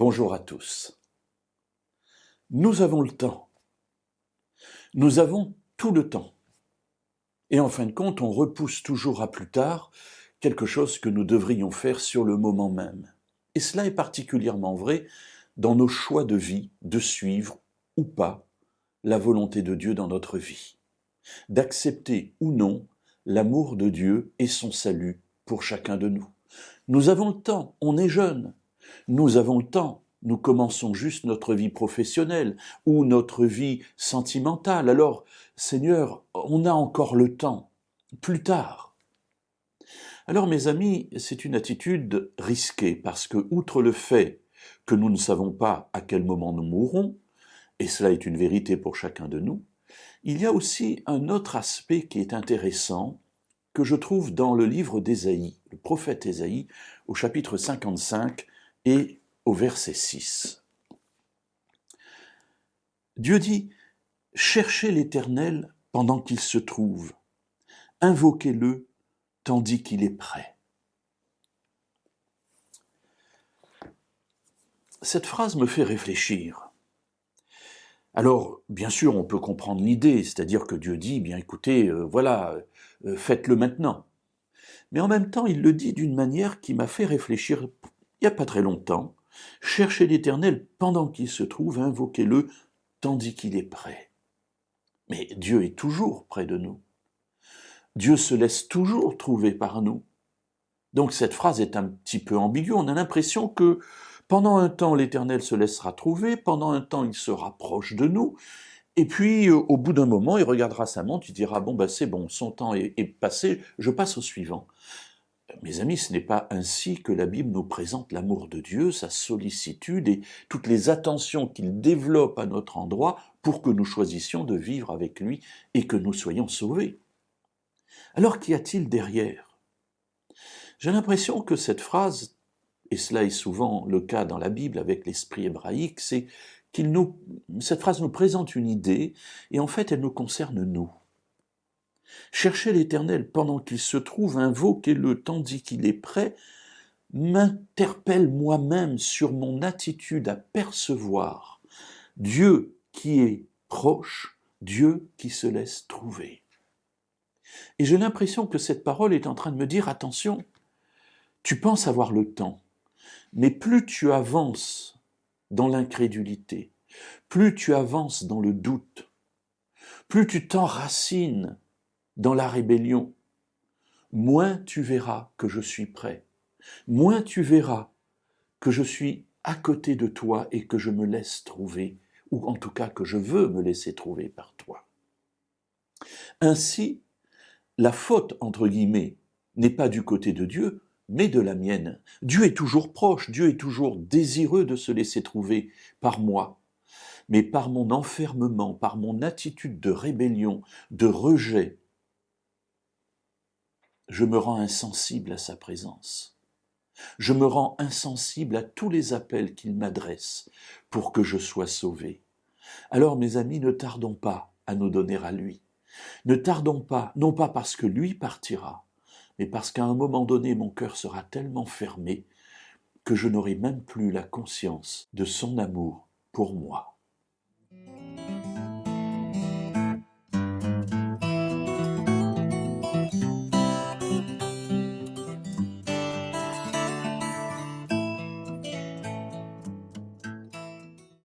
Bonjour à tous. Nous avons le temps. Nous avons tout le temps. Et en fin de compte, on repousse toujours à plus tard quelque chose que nous devrions faire sur le moment même. Et cela est particulièrement vrai dans nos choix de vie, de suivre ou pas la volonté de Dieu dans notre vie, d'accepter ou non l'amour de Dieu et son salut pour chacun de nous. Nous avons le temps, on est jeune, nous avons le temps, nous commençons juste notre vie professionnelle ou notre vie sentimentale. Alors, Seigneur, on a encore le temps, plus tard. Alors, mes amis, c'est une attitude risquée parce que, outre le fait que nous ne savons pas à quel moment nous mourrons, et cela est une vérité pour chacun de nous, il y a aussi un autre aspect qui est intéressant que je trouve dans le livre d'Ésaïe, le prophète Ésaïe, au chapitre 55 et au verset 6. Dieu dit « Cherchez l'Éternel pendant qu'il se trouve, invoquez-le tandis qu'il est prêt. » Cette phrase me fait réfléchir. Alors, bien sûr, on peut comprendre l'idée, c'est-à-dire que Dieu dit, bien écoutez, faites-le maintenant. Mais en même temps, il le dit d'une manière qui m'a fait réfléchir il n'y a pas très longtemps. Cherchez l'Éternel pendant qu'il se trouve, invoquez-le tandis qu'il est prêt. Mais Dieu est toujours près de nous. Dieu se laisse toujours trouver par nous. Donc cette phrase est un petit peu ambiguë. On a l'impression que pendant un temps, l'Éternel se laissera trouver, pendant un temps, il se rapproche de nous, et puis au bout d'un moment, il regardera sa montre, il dira « bon, c'est bon, son temps est passé, je passe au suivant ». Mes amis, ce n'est pas ainsi que la Bible nous présente l'amour de Dieu, sa sollicitude et toutes les attentions qu'il développe à notre endroit pour que nous choisissions de vivre avec lui et que nous soyons sauvés. Alors qu'y a-t-il derrière? J'ai l'impression que cette phrase, et cela est souvent le cas dans la Bible avec l'esprit hébraïque, c'est cette phrase nous présente une idée et en fait elle nous concerne nous. Cherchez l'Éternel pendant qu'il se trouve, invoquez-le tandis qu'il est prêt, m'interpelle moi-même sur mon attitude à percevoir Dieu qui est proche, Dieu qui se laisse trouver. Et j'ai l'impression que cette parole est en train de me dire, attention, tu penses avoir le temps, mais plus tu avances dans l'incrédulité, plus tu avances dans le doute, plus tu t'enracines dans la rébellion, moins tu verras que je suis prêt, moins tu verras que je suis à côté de toi et que je me laisse trouver, ou en tout cas que je veux me laisser trouver par toi. Ainsi, la faute, entre guillemets, n'est pas du côté de Dieu, mais de la mienne. Dieu est toujours proche, Dieu est toujours désireux de se laisser trouver par moi. Mais par mon enfermement, par mon attitude de rébellion, de rejet, je me rends insensible à sa présence. Je me rends insensible à tous les appels qu'il m'adresse pour que je sois sauvé. Alors, mes amis, ne tardons pas à nous donner à lui. Ne tardons pas, non pas parce que lui partira, mais parce qu'à un moment donné, mon cœur sera tellement fermé que je n'aurai même plus la conscience de son amour pour moi.